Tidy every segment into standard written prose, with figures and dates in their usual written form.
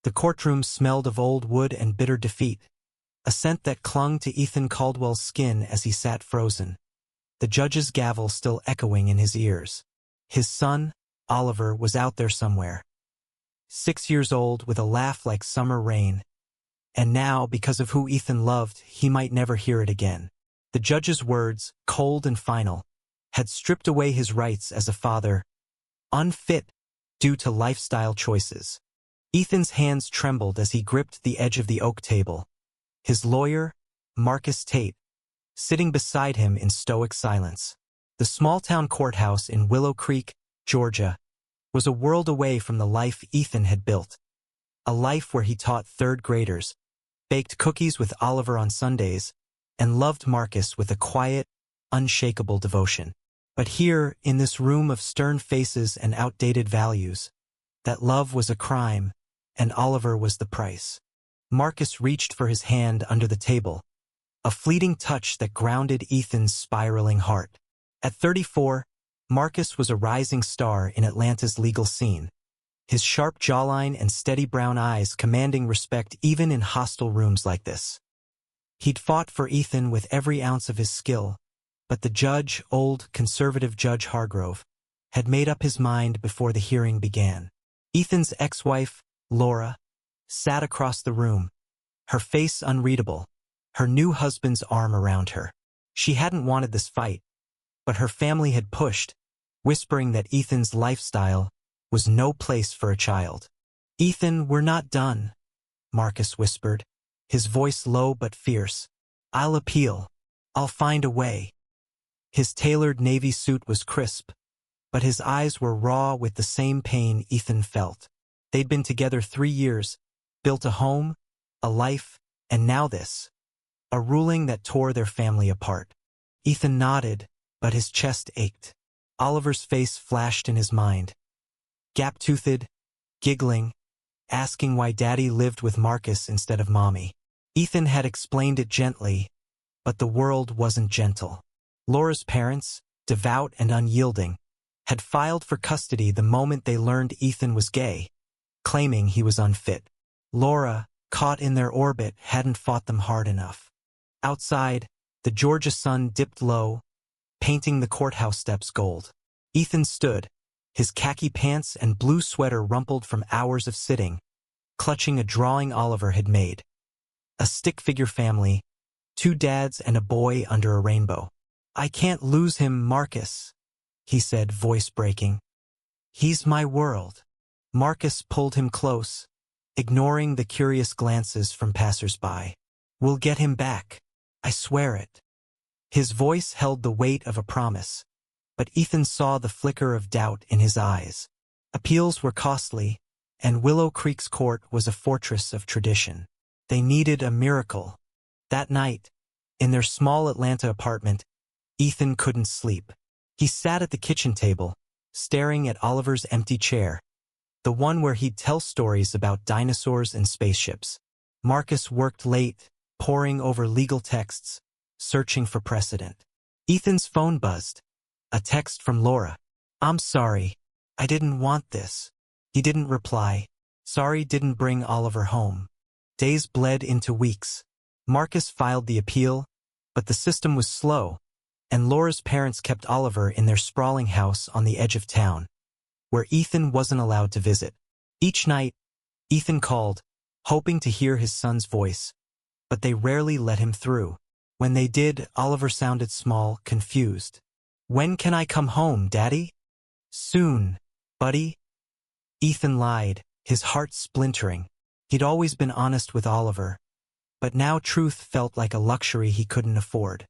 The courtroom smelled of old wood and bitter defeat, a scent that clung to Ethan Caldwell's skin as he sat frozen, the judge's gavel still echoing in his ears. His son, Oliver, was out there somewhere, 6 years old with a laugh like summer rain, and now, because of who Ethan loved, he might never hear it again. The judge's words, cold and final, had stripped away his rights as a father, unfit due to lifestyle choices. Ethan's hands trembled as he gripped the edge of the oak table. His lawyer, Marcus Tate, sitting beside him in stoic silence. The small-town courthouse in Willow Creek, Georgia, was a world away from the life Ethan had built. A life where he taught third graders, baked cookies with Oliver on Sundays, and loved Marcus with a quiet, unshakable devotion. But here, in this room of stern faces and outdated values, that love was a crime, and Oliver was the price. Marcus reached for his hand under the table, a fleeting touch that grounded Ethan's spiraling heart. At 34, Marcus was a rising star in Atlanta's legal scene, his sharp jawline and steady brown eyes commanding respect even in hostile rooms like this. He'd fought for Ethan with every ounce of his skill, but the judge, old, conservative Judge Hargrove, had made up his mind before the hearing began. Ethan's ex-wife, Laura, sat across the room, her face unreadable, her new husband's arm around her. She hadn't wanted this fight, but her family had pushed, whispering that Ethan's lifestyle was no place for a child. "Ethan, we're not done," Marcus whispered, his voice low but fierce. "I'll appeal. I'll find a way." His tailored navy suit was crisp, but his eyes were raw with the same pain Ethan felt. They'd been together 3 years, built a home, a life, and now this. A ruling that tore their family apart. Ethan nodded, but his chest ached. Oliver's face flashed in his mind. Gap-toothed, giggling, asking why Daddy lived with Marcus instead of Mommy. Ethan had explained it gently, but the world wasn't gentle. Laura's parents, devout and unyielding, had filed for custody the moment they learned Ethan was gay, claiming he was unfit. Laura, caught in their orbit, hadn't fought them hard enough. Outside, the Georgia sun dipped low, painting the courthouse steps gold. Ethan stood, his khaki pants and blue sweater rumpled from hours of sitting, clutching a drawing Oliver had made. A stick-figure family, 2 dads and a boy under a rainbow. "I can't lose him, Marcus," he said, voice breaking. "He's my world." Marcus pulled him close, ignoring the curious glances from passers-by. "We'll get him back. I swear it." His voice held the weight of a promise, but Ethan saw the flicker of doubt in his eyes. Appeals were costly, and Willow Creek's court was a fortress of tradition. They needed a miracle. That night, in their small Atlanta apartment, Ethan couldn't sleep. He sat at the kitchen table, staring at Oliver's empty chair, the one where he'd tell stories about dinosaurs and spaceships. Marcus worked late, poring over legal texts, searching for precedent. Ethan's phone buzzed. A text from Laura. "I'm sorry. I didn't want this." He didn't reply. Sorry didn't bring Oliver home. Days bled into weeks. Marcus filed the appeal, but the system was slow, and Laura's parents kept Oliver in their sprawling house on the edge of town, where Ethan wasn't allowed to visit. Each night, Ethan called, hoping to hear his son's voice, but they rarely let him through. When they did, Oliver sounded small, confused. "When can I come home, Daddy?" "Soon, buddy." Ethan lied, his heart splintering. He'd always been honest with Oliver, but now truth felt like a luxury he couldn't afford.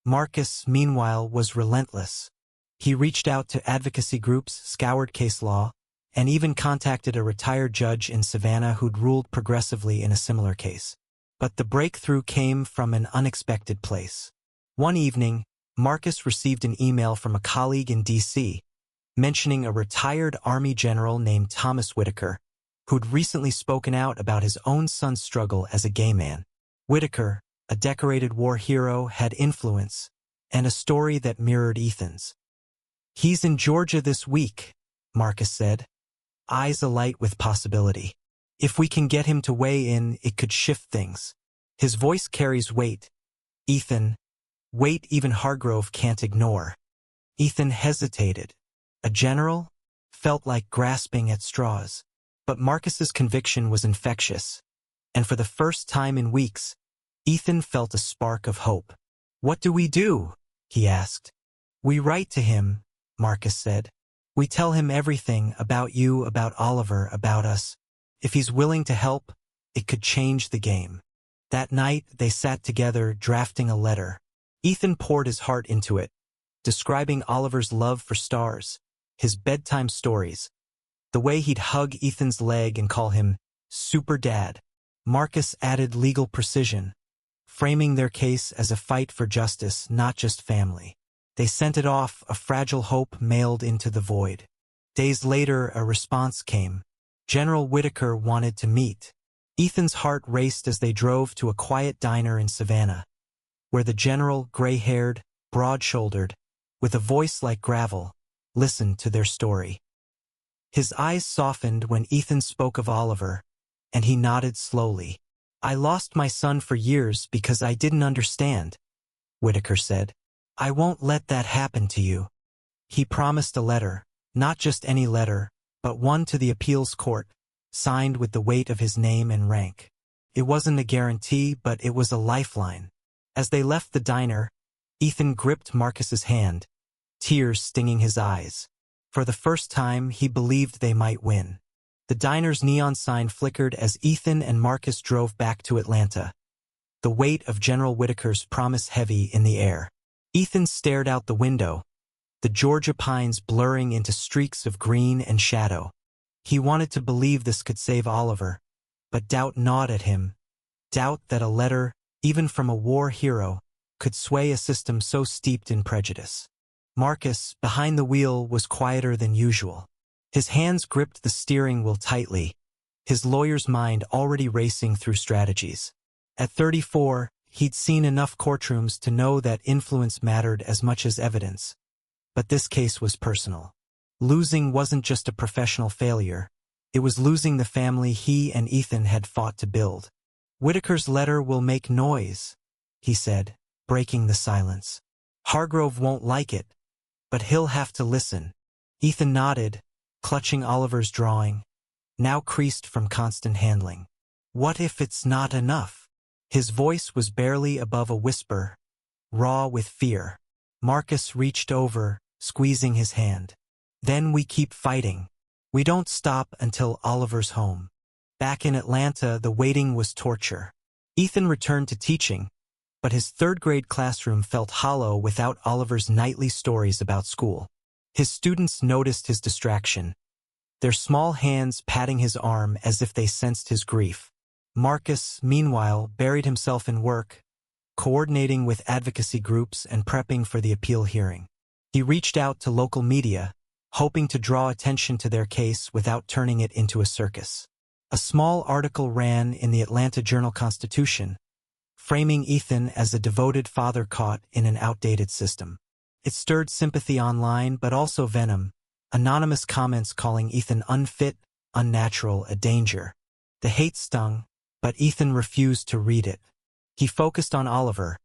Marcus, meanwhile, was relentless. He reached out to advocacy groups, scoured case law, and even contacted a retired judge in Savannah who'd ruled progressively in a similar case. But the breakthrough came from an unexpected place. One evening, Marcus received an email from a colleague in D.C., mentioning a retired Army general named Thomas Whitaker, who'd recently spoken out about his own son's struggle as a gay man. Whitaker, a decorated war hero, had influence, and a story that mirrored Ethan's. "He's in Georgia this week," Marcus said, eyes alight with possibility. If we can get him to weigh in, it could shift things. His voice carries weight. Ethan, weight even Hargrove can't ignore. Ethan hesitated. A general? Felt like grasping at straws. But Marcus's conviction was infectious. And for the first time in weeks, Ethan felt a spark of hope. "What do we do?" he asked. "We write to him," Marcus said. "We tell him everything about you, about Oliver, about us. If he's willing to help, it could change the game." That night, they sat together, drafting a letter. Ethan poured his heart into it, describing Oliver's love for stars, his bedtime stories, the way he'd hug Ethan's leg and call him Super Dad. Marcus added legal precision, framing their case as a fight for justice, not just family. They sent it off, a fragile hope mailed into the void. Days later, a response came. General Whitaker wanted to meet. Ethan's heart raced as they drove to a quiet diner in Savannah, where the general, gray-haired, broad-shouldered, with a voice like gravel, listened to their story. His eyes softened when Ethan spoke of Oliver, and he nodded slowly. "I lost my son for years because I didn't understand," Whitaker said. "I won't let that happen to you." He promised a letter, not just any letter, but one to the appeals court, signed with the weight of his name and rank. It wasn't a guarantee, but it was a lifeline. As they left the diner, Ethan gripped Marcus's hand, tears stinging his eyes. For the first time, he believed they might win. The diner's neon sign flickered as Ethan and Marcus drove back to Atlanta, the weight of General Whitaker's promise heavy in the air. Ethan stared out the window, the Georgia pines blurring into streaks of green and shadow. He wanted to believe this could save Oliver, but doubt gnawed at him, doubt that a letter, even from a war hero, could sway a system so steeped in prejudice. Marcus, behind the wheel, was quieter than usual. His hands gripped the steering wheel tightly, his lawyer's mind already racing through strategies. At 34, he'd seen enough courtrooms to know that influence mattered as much as evidence. But this case was personal. Losing wasn't just a professional failure. It was losing the family he and Ethan had fought to build. "Whitaker's letter will make noise," he said, breaking the silence. "Hargrove won't like it, but he'll have to listen." Ethan nodded, clutching Oliver's drawing, now creased from constant handling. "What if it's not enough?" His voice was barely above a whisper, raw with fear. Marcus reached over, squeezing his hand. "Then we keep fighting. We don't stop until Oliver's home." Back in Atlanta, the waiting was torture. Ethan returned to teaching, but his third-grade classroom felt hollow without Oliver's nightly stories about school. His students noticed his distraction, their small hands patting his arm as if they sensed his grief. Marcus, meanwhile, buried himself in work, coordinating with advocacy groups and prepping for the appeal hearing. He reached out to local media, hoping to draw attention to their case without turning it into a circus. A small article ran in the Atlanta Journal-Constitution, framing Ethan as a devoted father caught in an outdated system. It stirred sympathy online, but also venom, anonymous comments calling Ethan unfit, unnatural, a danger. The hate stung, but Ethan refused to read it. He focused on Oliver,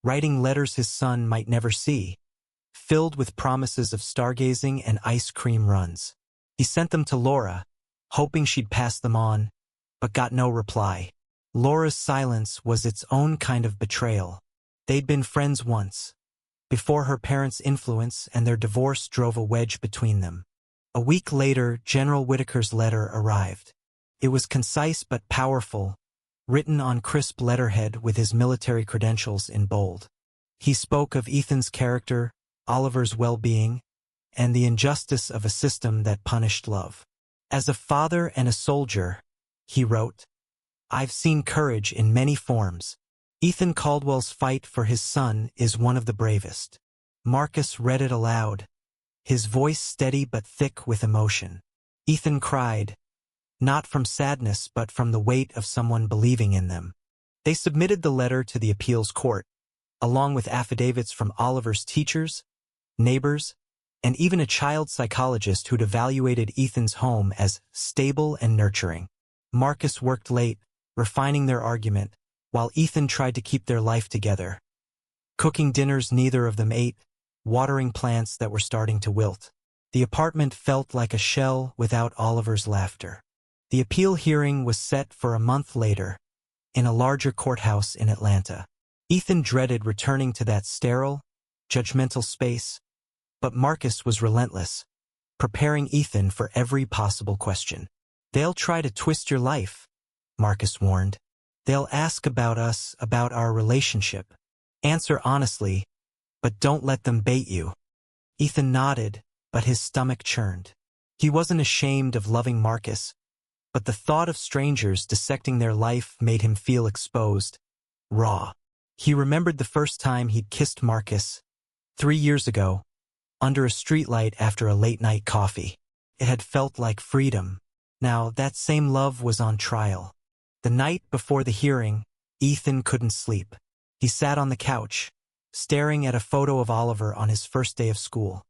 writing letters his son might never see, filled with promises of stargazing and ice cream runs. He sent them to Laura, hoping she'd pass them on, but got no reply. Laura's silence was its own kind of betrayal. They'd been friends once, before her parents' influence and their divorce drove a wedge between them. A week later, General Whitaker's letter arrived. It was concise but powerful, written on crisp letterhead with his military credentials in bold. He spoke of Ethan's character, Oliver's well-being, and the injustice of a system that punished love. "As a father and a soldier," he wrote, "I've seen courage in many forms. Ethan Caldwell's fight for his son is one of the bravest." Marcus read it aloud, his voice steady but thick with emotion. Ethan cried, not from sadness but from the weight of someone believing in them. They submitted the letter to the appeals court, along with affidavits from Oliver's teachers, neighbors, and even a child psychologist who'd evaluated Ethan's home as stable and nurturing. Marcus worked late, refining their argument, while Ethan tried to keep their life together. Cooking dinners neither of them ate, watering plants that were starting to wilt. The apartment felt like a shell without Oliver's laughter. The appeal hearing was set for a month later, in a larger courthouse in Atlanta. Ethan dreaded returning to that sterile, judgmental space, but Marcus was relentless, preparing Ethan for every possible question. "They'll try to twist your life," Marcus warned. "They'll ask about us, about our relationship. Answer honestly, but don't let them bait you." Ethan nodded, but his stomach churned. He wasn't ashamed of loving Marcus, but the thought of strangers dissecting their life made him feel exposed, raw. He remembered the first time he'd kissed Marcus, 3 years ago, under a streetlight after a late-night coffee. It had felt like freedom. Now that same love was on trial. The night before the hearing, Ethan couldn't sleep. He sat on the couch, staring at a photo of Oliver on his first day of school.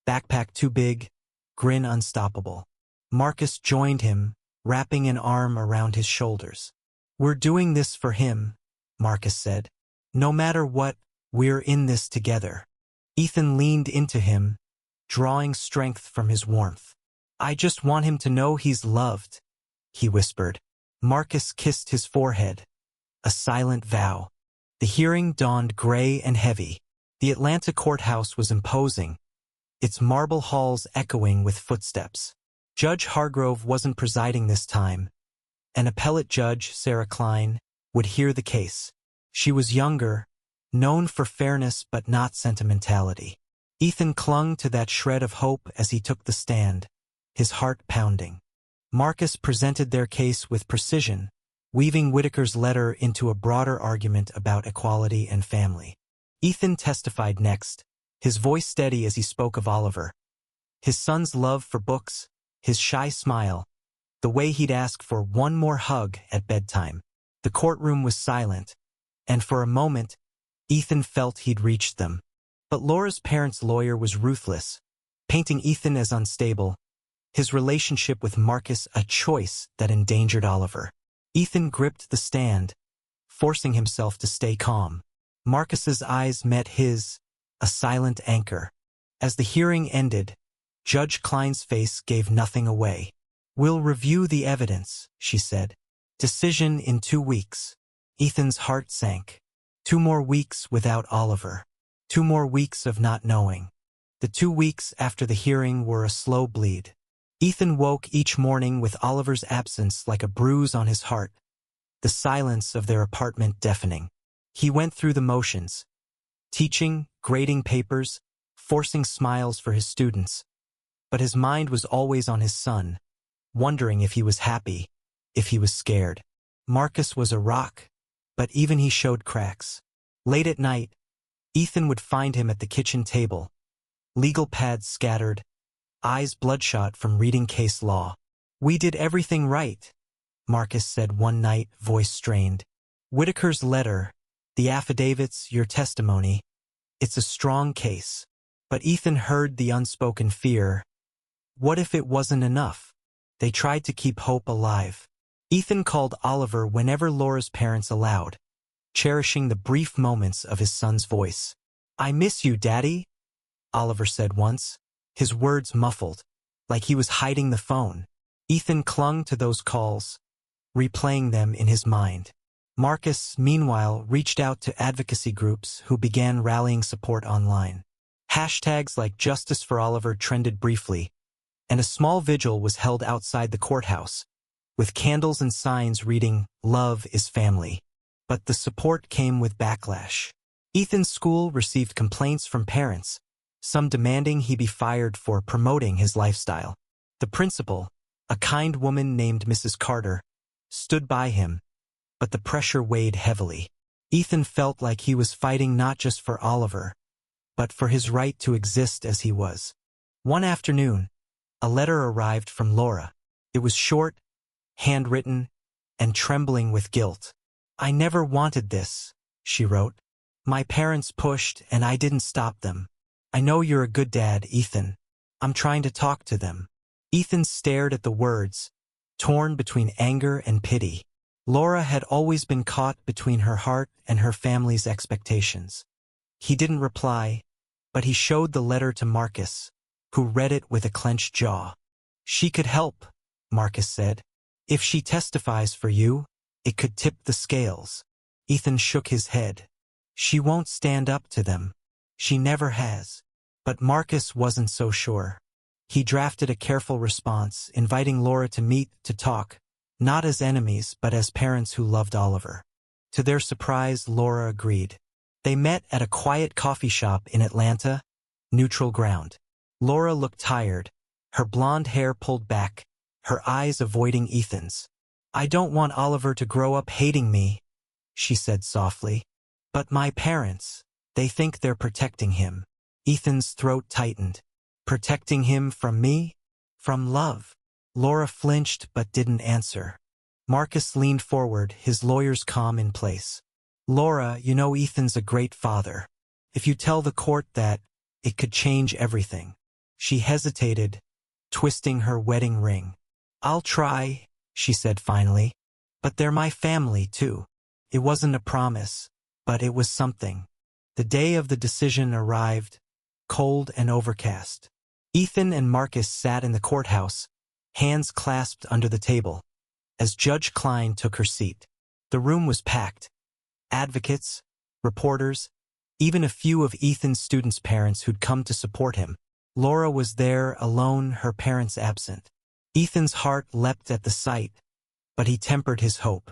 Backpack too big, grin unstoppable. Marcus joined him, wrapping an arm around his shoulders. "We're doing this for him," Marcus said. "No matter what, we're in this together." Ethan leaned into him, drawing strength from his warmth. "I just want him to know he's loved," he whispered. Marcus kissed his forehead, a silent vow. The hearing dawned gray and heavy. The Atlanta courthouse was imposing, its marble halls echoing with footsteps. Judge Hargrove wasn't presiding this time. An appellate judge, Sarah Klein, would hear the case. She was younger, known for fairness but not sentimentality. Ethan clung to that shred of hope as he took the stand, his heart pounding. Marcus presented their case with precision, weaving Whitaker's letter into a broader argument about equality and family. Ethan testified next, his voice steady as he spoke of Oliver. His son's love for books, his shy smile, the way he'd ask for one more hug at bedtime. The courtroom was silent, and for a moment, Ethan felt he'd reached them. But Laura's parents' lawyer was ruthless, painting Ethan as unstable, his relationship with Marcus a choice that endangered Oliver. Ethan gripped the stand, forcing himself to stay calm. Marcus's eyes met his, a silent anchor. As the hearing ended, Judge Klein's face gave nothing away. "We'll review the evidence," she said. "Decision in 2 weeks." Ethan's heart sank. 2 more weeks without Oliver. 2 more weeks of not knowing. The 2 weeks after the hearing were a slow bleed. Ethan woke each morning with Oliver's absence like a bruise on his heart, the silence of their apartment deafening. He went through the motions, teaching, grading papers, forcing smiles for his students. But his mind was always on his son, wondering if he was happy, if he was scared. Marcus was a rock, but even he showed cracks. Late at night, Ethan would find him at the kitchen table, legal pads scattered, eyes bloodshot from reading case law. "We did everything right," Marcus said one night, voice strained. "Whitaker's letter, the affidavits, your testimony, it's a strong case." But Ethan heard the unspoken fear. What if it wasn't enough? They tried to keep hope alive. Ethan called Oliver whenever Laura's parents allowed, cherishing the brief moments of his son's voice. "I miss you, Daddy," Oliver said once, his words muffled, like he was hiding the phone. Ethan clung to those calls, replaying them in his mind. Marcus, meanwhile, reached out to advocacy groups who began rallying support online. Hashtags like Justice for Oliver trended briefly, and a small vigil was held outside the courthouse, with candles and signs reading, "Love is family." But the support came with backlash. Ethan's school received complaints from parents, some demanding he be fired for promoting his lifestyle. The principal, a kind woman named Mrs. Carter, stood by him, but the pressure weighed heavily. Ethan felt like he was fighting not just for Oliver, but for his right to exist as he was. One afternoon, a letter arrived from Laura. It was short, handwritten, and trembling with guilt. "I never wanted this," she wrote. "My parents pushed, and I didn't stop them. I know you're a good dad, Ethan. I'm trying to talk to them." Ethan stared at the words, torn between anger and pity. Laura had always been caught between her heart and her family's expectations. He didn't reply, but he showed the letter to Marcus, who read it with a clenched jaw. "She could help," Marcus said. "If she testifies for you, it could tip the scales." Ethan shook his head. "She won't stand up to them. She never has." But Marcus wasn't so sure. He drafted a careful response, inviting Laura to meet, to talk, not as enemies but as parents who loved Oliver. To their surprise, Laura agreed. They met at a quiet coffee shop in Atlanta, neutral ground. Laura looked tired, her blonde hair pulled back, her eyes avoiding Ethan's. "I don't want Oliver to grow up hating me," she said softly. "But my parents, they think they're protecting him." Ethan's throat tightened. "Protecting him from me? From love?" Laura flinched but didn't answer. Marcus leaned forward, his lawyer's calm in place. "Laura, you know Ethan's a great father. If you tell the court that, it could change everything." She hesitated, twisting her wedding ring. "I'll try," she said finally. "But they're my family, too." It wasn't a promise, but it was something. The day of the decision arrived, cold and overcast. Ethan and Marcus sat in the courthouse, hands clasped under the table, as Judge Klein took her seat. The room was packed. Advocates, reporters, even a few of Ethan's students' parents who'd come to support him. Laura was there, alone, her parents absent. Ethan's heart leapt at the sight, but he tempered his hope.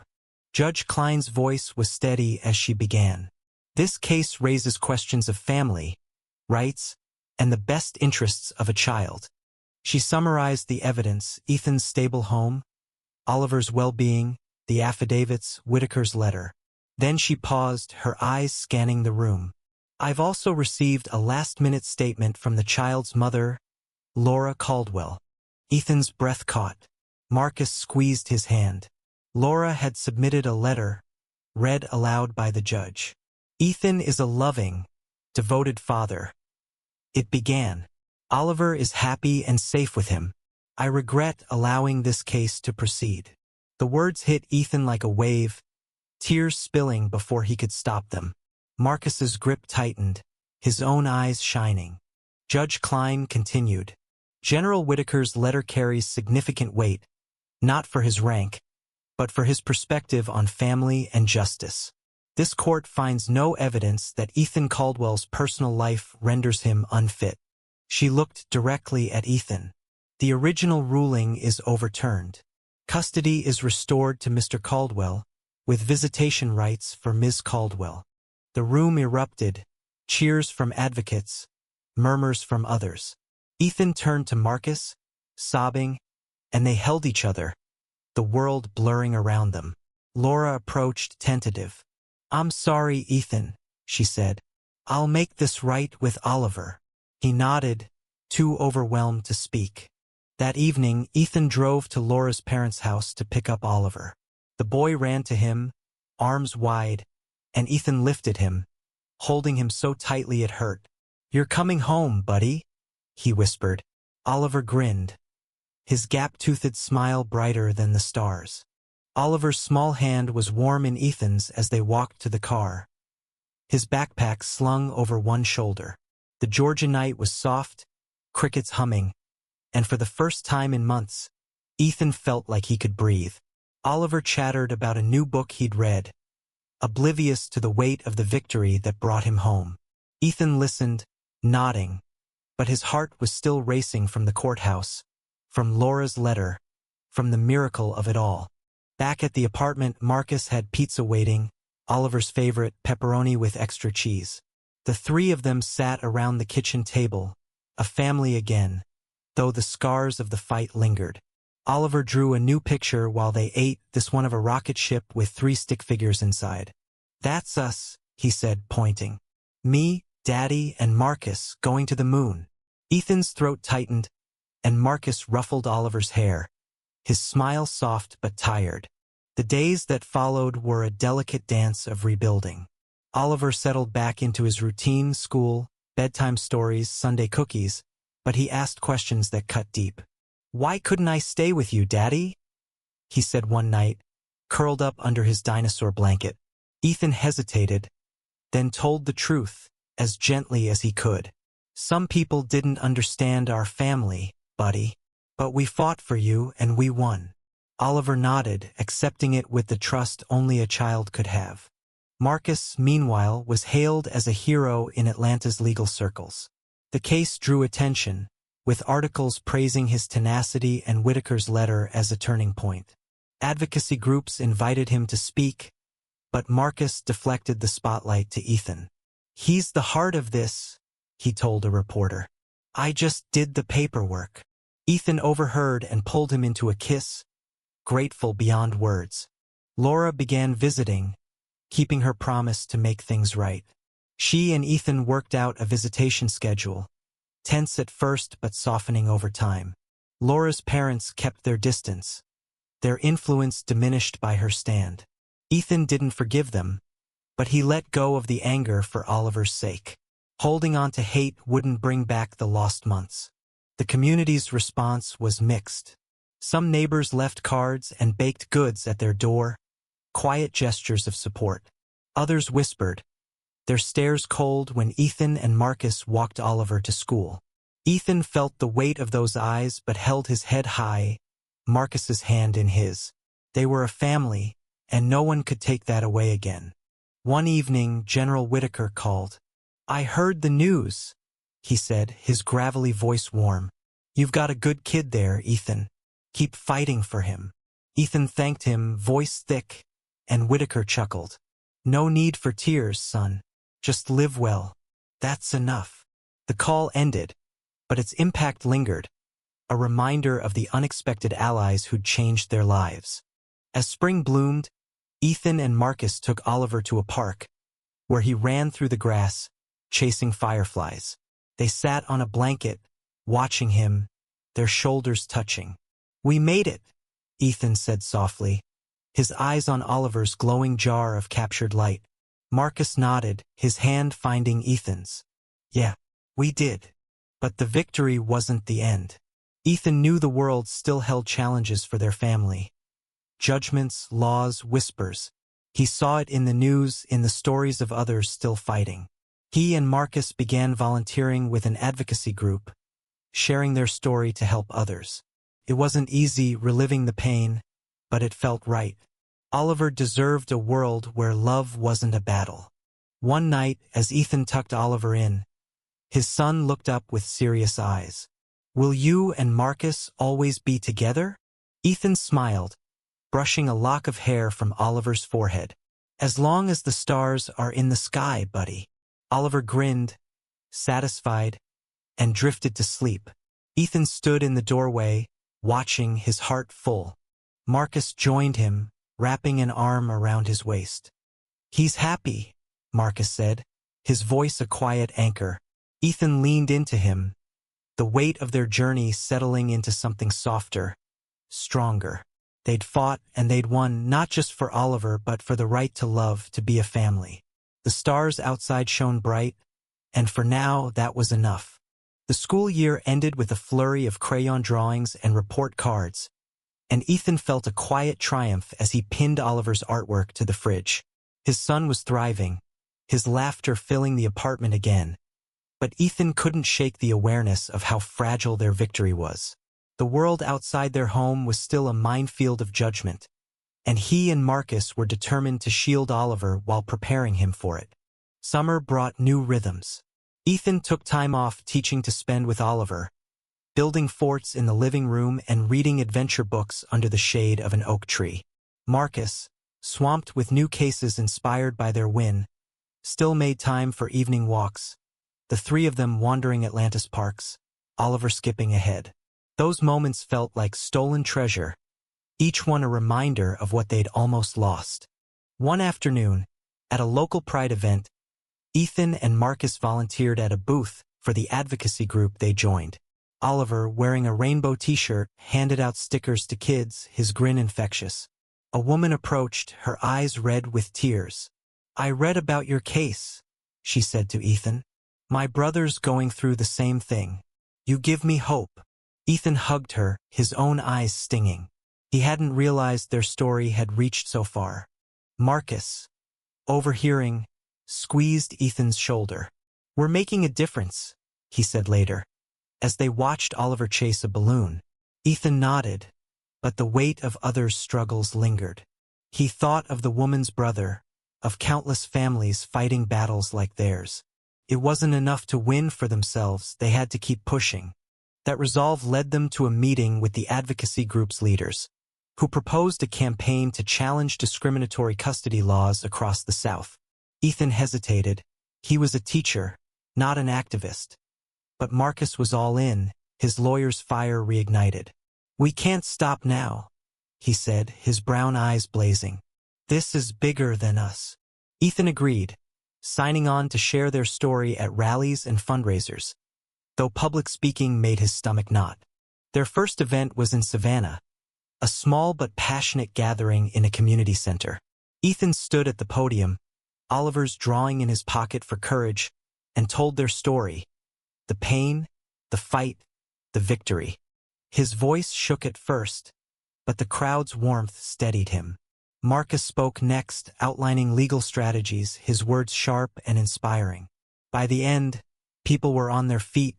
Judge Klein's voice was steady as she began. "This case raises questions of family, rights, and the best interests of a child." She summarized the evidence: Ethan's stable home, Oliver's well-being, the affidavits, Whitaker's letter. Then she paused, her eyes scanning the room. "I've also received a last-minute statement from the child's mother, Laura Caldwell." Ethan's breath caught. Marcus squeezed his hand. Laura had submitted a letter, read aloud by the judge. "Ethan is a loving, devoted father." It began. "Oliver is happy and safe with him. I regret allowing this case to proceed." The words hit Ethan like a wave, tears spilling before he could stop them. Marcus's grip tightened, his own eyes shining. Judge Klein continued. "General Whitaker's letter carries significant weight, not for his rank, but for his perspective on family and justice. This court finds no evidence that Ethan Caldwell's personal life renders him unfit." She looked directly at Ethan. "The original ruling is overturned. Custody is restored to Mr. Caldwell, with visitation rights for Ms. Caldwell." The room erupted, cheers from advocates, murmurs from others. Ethan turned to Marcus, sobbing, and they held each other, the world blurring around them. Laura approached, tentative. "I'm sorry, Ethan," she said. "I'll make this right with Oliver." He nodded, too overwhelmed to speak. That evening, Ethan drove to Laura's parents' house to pick up Oliver. The boy ran to him, arms wide, and Ethan lifted him, holding him so tightly it hurt. "You're coming home, buddy," he whispered. Oliver grinned, his gap-toothed smile brighter than the stars. Oliver's small hand was warm in Ethan's as they walked to the car, his backpack slung over one shoulder. The Georgia night was soft, crickets humming, and for the first time in months, Ethan felt like he could breathe. Oliver chattered about a new book he'd read, oblivious to the weight of the victory that brought him home. Ethan listened, nodding, but his heart was still racing from the courthouse, from Laura's letter, from the miracle of it all. Back at the apartment, Marcus had pizza waiting, Oliver's favorite, pepperoni with extra cheese. The three of them sat around the kitchen table, a family again, though the scars of the fight lingered. Oliver drew a new picture while they ate, this one of a rocket ship with 3 stick figures inside. "That's us," he said, pointing. "Me, Daddy, and Marcus going to the moon." Ethan's throat tightened, and Marcus ruffled Oliver's hair, his smile soft but tired. The days that followed were a delicate dance of rebuilding. Oliver settled back into his routine: school, bedtime stories, Sunday cookies, but he asked questions that cut deep. "Why couldn't I stay with you, Daddy?" he said one night, curled up under his dinosaur blanket. Ethan hesitated, then told the truth, as gently as he could. Some people didn't understand our family, buddy. But we fought for you and we won. Oliver nodded, accepting it with the trust only a child could have. Marcus, meanwhile, was hailed as a hero in Atlanta's legal circles. The case drew attention, with articles praising his tenacity and Whitaker's letter as a turning point. Advocacy groups invited him to speak, but Marcus deflected the spotlight to Ethan. "He's the heart of this," he told a reporter. "I just did the paperwork." Ethan overheard and pulled him into a kiss, grateful beyond words. Laura began visiting, keeping her promise to make things right. She and Ethan worked out a visitation schedule, tense at first but softening over time. Laura's parents kept their distance, their influence diminished by her stand. Ethan didn't forgive them, but he let go of the anger for Oliver's sake. Holding on to hate wouldn't bring back the lost months. The community's response was mixed. Some neighbors left cards and baked goods at their door, quiet gestures of support. Others whispered, their stares cold when Ethan and Marcus walked Oliver to school. Ethan felt the weight of those eyes but held his head high, Marcus's hand in his. They were a family, and no one could take that away again. One evening, General Whitaker called. "I heard the news," he said, his gravelly voice warm. "You've got a good kid there, Ethan. Keep fighting for him." Ethan thanked him, voice thick, and Whitaker chuckled. "No need for tears, son. Just live well. That's enough." The call ended, but its impact lingered, a reminder of the unexpected allies who'd changed their lives. As spring bloomed, Ethan and Marcus took Oliver to a park, where he ran through the grass, chasing fireflies. They sat on a blanket, watching him, their shoulders touching. "We made it," Ethan said softly, his eyes on Oliver's glowing jar of captured light. Marcus nodded, his hand finding Ethan's. "Yeah, we did." But the victory wasn't the end. Ethan knew the world still held challenges for their family. Judgments, laws, whispers. He saw it in the news, in the stories of others still fighting. He and Marcus began volunteering with an advocacy group, sharing their story to help others. It wasn't easy reliving the pain, but it felt right. Oliver deserved a world where love wasn't a battle. One night, as Ethan tucked Oliver in, his son looked up with serious eyes. "Will you and Marcus always be together?" Ethan smiled, brushing a lock of hair from Oliver's forehead. "As long as the stars are in the sky, buddy." Oliver grinned, satisfied, and drifted to sleep. Ethan stood in the doorway, watching, his heart full. Marcus joined him, wrapping an arm around his waist. "He's happy," Marcus said, his voice a quiet anchor. Ethan leaned into him, the weight of their journey settling into something softer, stronger. They'd fought and they'd won, not just for Oliver but for the right to love, to be a family. The stars outside shone bright, and for now that was enough. The school year ended with a flurry of crayon drawings and report cards, and Ethan felt a quiet triumph as he pinned Oliver's artwork to the fridge. His son was thriving, his laughter filling the apartment again, but Ethan couldn't shake the awareness of how fragile their victory was. The world outside their home was still a minefield of judgment, and he and Marcus were determined to shield Oliver while preparing him for it. Summer brought new rhythms. Ethan took time off teaching to spend with Oliver, building forts in the living room and reading adventure books under the shade of an oak tree. Marcus, swamped with new cases inspired by their win, still made time for evening walks, the three of them wandering Atlanta's parks, Oliver skipping ahead. Those moments felt like stolen treasure, each one a reminder of what they'd almost lost. One afternoon, at a local Pride event, Ethan and Marcus volunteered at a booth for the advocacy group they joined. Oliver, wearing a rainbow t-shirt, handed out stickers to kids, his grin infectious. A woman approached, her eyes red with tears. "I read about your case," she said to Ethan. "My brother's going through the same thing. You give me hope." Ethan hugged her, his own eyes stinging. He hadn't realized their story had reached so far. Marcus, overhearing, squeezed Ethan's shoulder. "We're making a difference," he said later, as they watched Oliver chase a balloon. Ethan nodded, but the weight of others' struggles lingered. He thought of the woman's brother, of countless families fighting battles like theirs. It wasn't enough to win for themselves, they had to keep pushing. That resolve led them to a meeting with the advocacy group's leaders, who proposed a campaign to challenge discriminatory custody laws across the South. Ethan hesitated. He was a teacher, not an activist. But Marcus was all in, his lawyer's fire reignited. "We can't stop now," he said, his brown eyes blazing. "This is bigger than us." Ethan agreed, signing on to share their story at rallies and fundraisers, though public speaking made his stomach knot. Their first event was in Savannah, a small but passionate gathering in a community center. Ethan stood at the podium, Oliver's drawing in his pocket for courage, and told their story. The pain, the fight, the victory. His voice shook at first, but the crowd's warmth steadied him. Marcus spoke next, outlining legal strategies, his words sharp and inspiring. By the end, people were on their feet,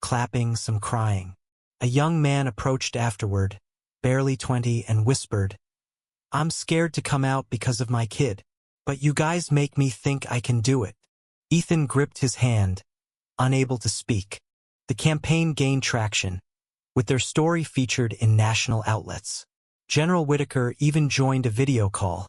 clapping, some crying. A young man approached afterward, barely 20, and whispered, "I'm scared to come out because of my kid, but you guys make me think I can do it." Ethan gripped his hand, unable to speak. The campaign gained traction, with their story featured in national outlets. General Whitaker even joined a video call,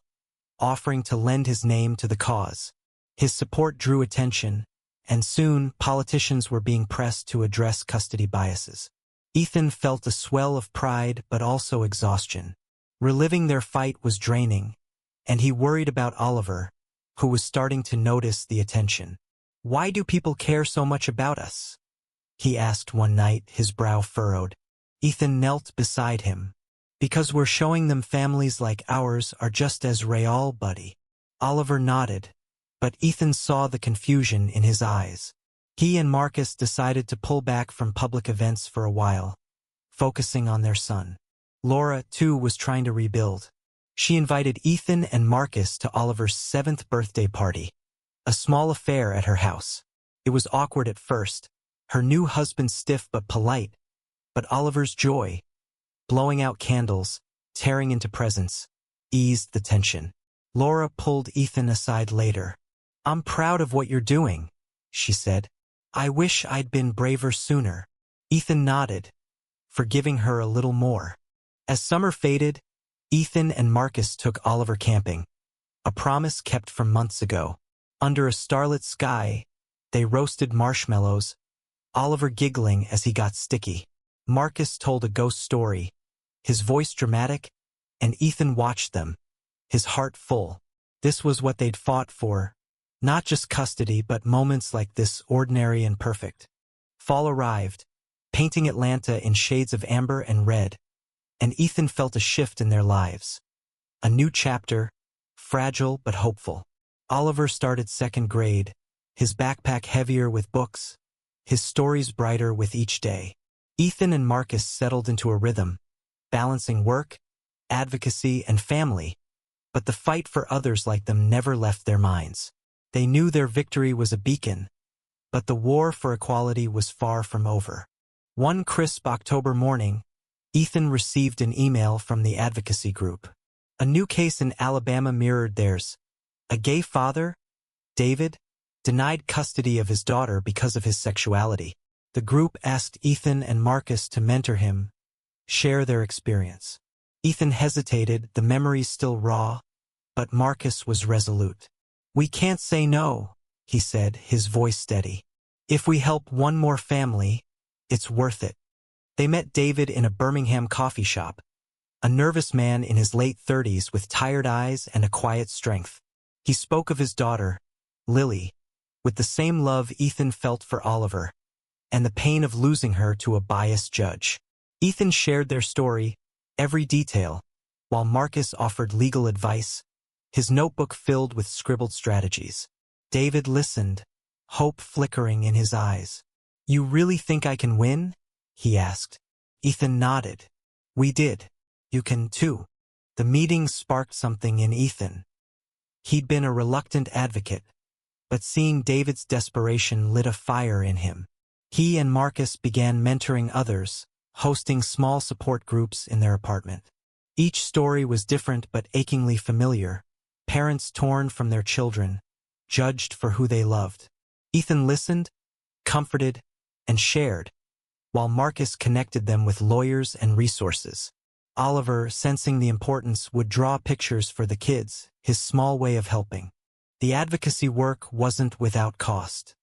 offering to lend his name to the cause. His support drew attention, and soon politicians were being pressed to address custody biases. Ethan felt a swell of pride but also exhaustion. Reliving their fight was draining, and he worried about Oliver, who was starting to notice the attention. "Why do people care so much about us?" he asked one night, his brow furrowed. Ethan knelt beside him. "Because we're showing them families like ours are just as real, buddy." Oliver nodded, but Ethan saw the confusion in his eyes. He and Marcus decided to pull back from public events for a while, focusing on their son. Laura, too, was trying to rebuild. She invited Ethan and Marcus to Oliver's 7th birthday party, a small affair at her house. It was awkward at first, her new husband stiff but polite, but Oliver's joy, blowing out candles, tearing into presents, eased the tension. Laura pulled Ethan aside later. "I'm proud of what you're doing," she said. "I wish I'd been braver sooner." Ethan nodded, forgiving her a little more. As summer faded, Ethan and Marcus took Oliver camping, a promise kept from months ago. Under a starlit sky, they roasted marshmallows, Oliver giggling as he got sticky. Marcus told a ghost story, his voice dramatic, and Ethan watched them, his heart full. This was what they'd fought for, not just custody but moments like this, ordinary and perfect. Fall arrived, painting Atlanta in shades of amber and red, and Ethan felt a shift in their lives. A new chapter, fragile but hopeful. Oliver started 2nd grade, his backpack heavier with books, his stories brighter with each day. Ethan and Marcus settled into a rhythm, balancing work, advocacy, and family, but the fight for others like them never left their minds. They knew their victory was a beacon, but the war for equality was far from over. One crisp October morning, Ethan received an email from the advocacy group. A new case in Alabama mirrored theirs. A gay father, David, denied custody of his daughter because of his sexuality. The group asked Ethan and Marcus to mentor him, share their experience. Ethan hesitated, the memories still raw, but Marcus was resolute. "We can't say no," he said, his voice steady. "If we help one more family, it's worth it." They met David in a Birmingham coffee shop, a nervous man in his late 30s with tired eyes and a quiet strength. He spoke of his daughter, Lily, with the same love Ethan felt for Oliver, and the pain of losing her to a biased judge. Ethan shared their story, every detail, while Marcus offered legal advice, his notebook filled with scribbled strategies. David listened, hope flickering in his eyes. "You really think I can win?" he asked. Ethan nodded. "We did. You can, too. The meeting sparked something in Ethan. He'd been a reluctant advocate, but seeing David's desperation lit a fire in him. He and Marcus began mentoring others, hosting small support groups in their apartment. Each story was different but achingly familiar. Parents torn from their children, judged for who they loved. Ethan listened, comforted, and shared, while Marcus connected them with lawyers and resources. Oliver, sensing the importance, would draw pictures for the kids, his small way of helping. The advocacy work wasn't without cost.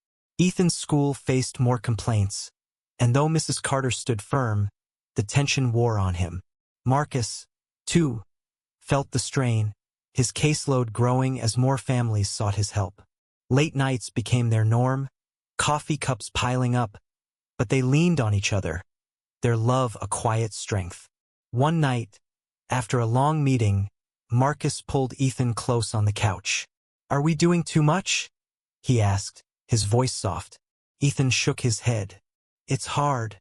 Ethan's school faced more complaints, and though Mrs. Carter stood firm, the tension wore on him. Marcus, too, felt the strain, his caseload growing as more families sought his help. Late nights became their norm, coffee cups piling up, but they leaned on each other, their love a quiet strength. One night, after a long meeting, Marcus pulled Ethan close on the couch. "Are we doing too much?" he asked, his voice soft. Ethan shook his head. "It's hard,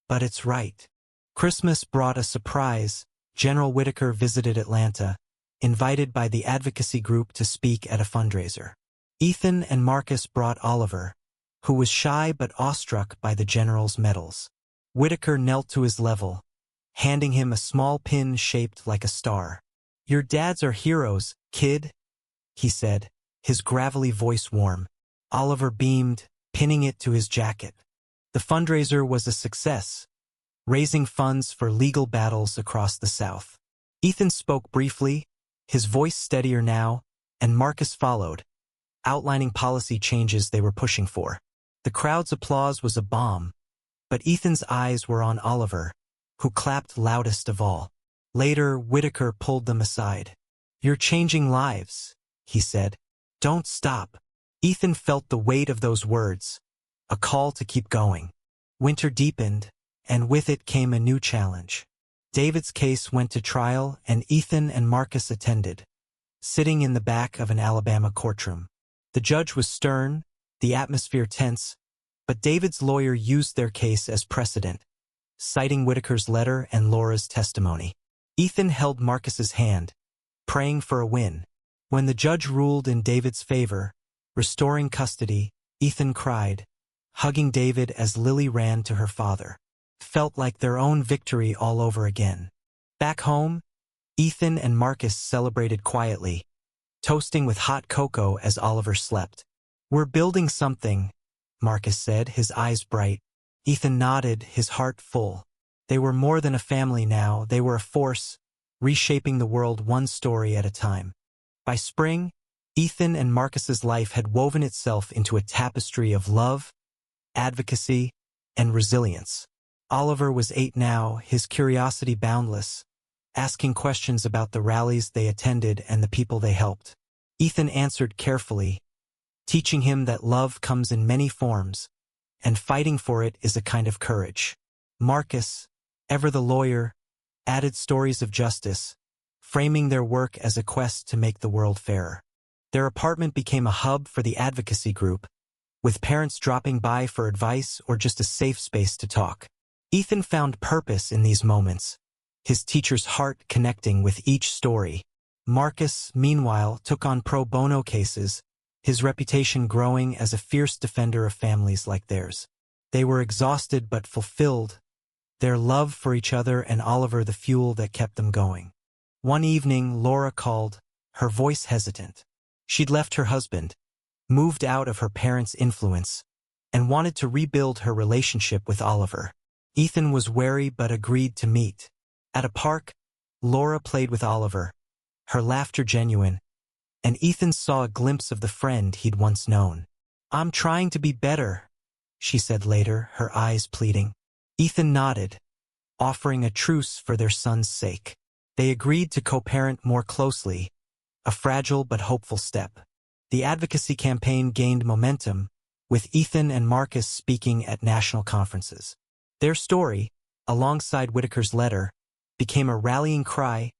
but it's right." Christmas brought a surprise. General Whitaker visited Atlanta, invited by the advocacy group to speak at a fundraiser. Ethan and Marcus brought Oliver, who was shy but awestruck by the general's medals. Whitaker knelt to his level, handing him a small pin shaped like a star. "Your dads are heroes, kid," he said, his gravelly voice warm. Oliver beamed, pinning it to his jacket. The fundraiser was a success, raising funds for legal battles across the South. Ethan spoke briefly, his voice steadier now, and Marcus followed, outlining policy changes they were pushing for. The crowd's applause was a bomb, but Ethan's eyes were on Oliver, who clapped loudest of all. Later, Whitaker pulled them aside. "You're changing lives," he said. "Don't stop." Ethan felt the weight of those words, a call to keep going. Winter deepened, and with it came a new challenge. David's case went to trial, and Ethan and Marcus attended, sitting in the back of an Alabama courtroom. The judge was stern, the atmosphere tense, but David's lawyer used their case as precedent, citing Whitaker's letter and Laura's testimony. Ethan held Marcus's hand, praying for a win. When the judge ruled in David's favor, restoring custody, Ethan cried, hugging David as Lily ran to her father. Felt like their own victory all over again. Back home, Ethan and Marcus celebrated quietly, toasting with hot cocoa as Oliver slept. "We're building something," Marcus said, his eyes bright. Ethan nodded, his heart full. They were more than a family now, they were a force, reshaping the world one story at a time. By spring, Ethan and Marcus's life had woven itself into a tapestry of love, advocacy, and resilience. Oliver was 8 now, his curiosity boundless, asking questions about the rallies they attended and the people they helped. Ethan answered carefully, teaching him that love comes in many forms, and fighting for it is a kind of courage. Marcus, ever the lawyer, added stories of justice, framing their work as a quest to make the world fairer. Their apartment became a hub for the advocacy group, with parents dropping by for advice or just a safe space to talk. Ethan found purpose in these moments, his teacher's heart connecting with each story. Marcus, meanwhile, took on pro bono cases, his reputation growing as a fierce defender of families like theirs. They were exhausted but fulfilled, their love for each other and Oliver the fuel that kept them going. One evening, Laura called, her voice hesitant. She'd left her husband, moved out of her parents' influence, and wanted to rebuild her relationship with Oliver. Ethan was wary but agreed to meet. At a park, Laura played with Oliver, her laughter genuine, and Ethan saw a glimpse of the friend he'd once known. "I'm trying to be better," she said later, her eyes pleading. Ethan nodded, offering a truce for their son's sake. They agreed to co-parent more closely, a fragile but hopeful step. The advocacy campaign gained momentum, with Ethan and Marcus speaking at national conferences. Their story, alongside Whitaker's letter, became a rallying cry,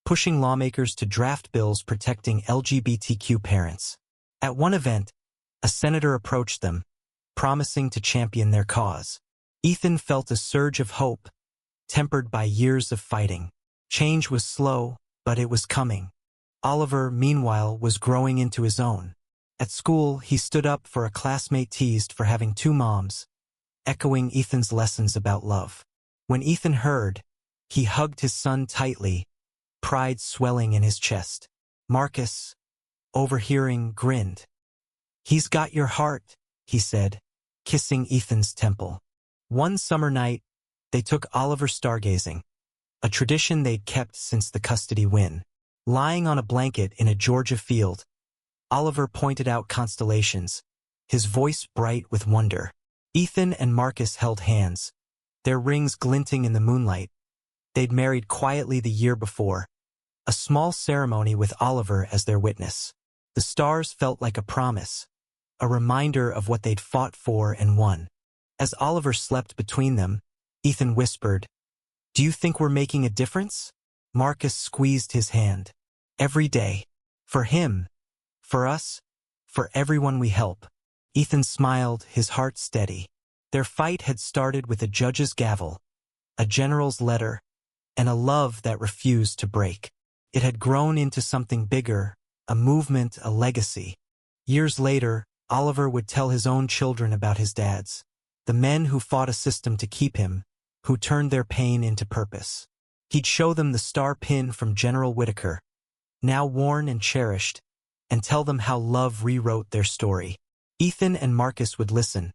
pushing lawmakers to draft bills protecting LGBTQ parents. At one event, a senator approached them, promising to champion their cause. Ethan felt a surge of hope, tempered by years of fighting. Change was slow, but it was coming. Oliver, meanwhile, was growing into his own. At school, he stood up for a classmate teased for having two moms, echoing Ethan's lessons about love. When Ethan heard, he hugged his son tightly, pride swelling in his chest. Marcus, overhearing, grinned. "He's got your heart," he said, kissing Ethan's temple. One summer night, they took Oliver stargazing, a tradition they'd kept since the custody win. Lying on a blanket in a Georgia field, Oliver pointed out constellations, his voice bright with wonder. Ethan and Marcus held hands, their rings glinting in the moonlight. They'd married quietly the year before, a small ceremony with Oliver as their witness. The stars felt like a promise, a reminder of what they'd fought for and won. As Oliver slept between them, Ethan whispered, "Do you think we're making a difference?" Marcus squeezed his hand. "Every day. For him. For us. For everyone we help." Ethan smiled, his heart steady. Their fight had started with a judge's gavel, a general's letter, and a love that refused to break. It had grown into something bigger, a movement, a legacy. Years later, Oliver would tell his own children about his dads, the men who fought a system to keep him, who turned their pain into purpose. He'd show them the star pin from General Whitaker, now worn and cherished, and tell them how love rewrote their story. Ethan and Marcus would listen,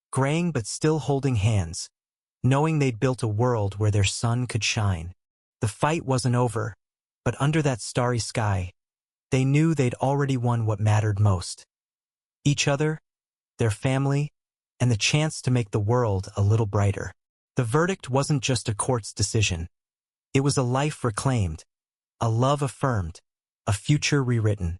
graying but still holding hands, knowing they'd built a world where their sun could shine. The fight wasn't over, but under that starry sky, they knew they'd already won what mattered most. Each other, their family, and the chance to make the world a little brighter. The verdict wasn't just a court's decision. It was a life reclaimed, a love affirmed, a future rewritten.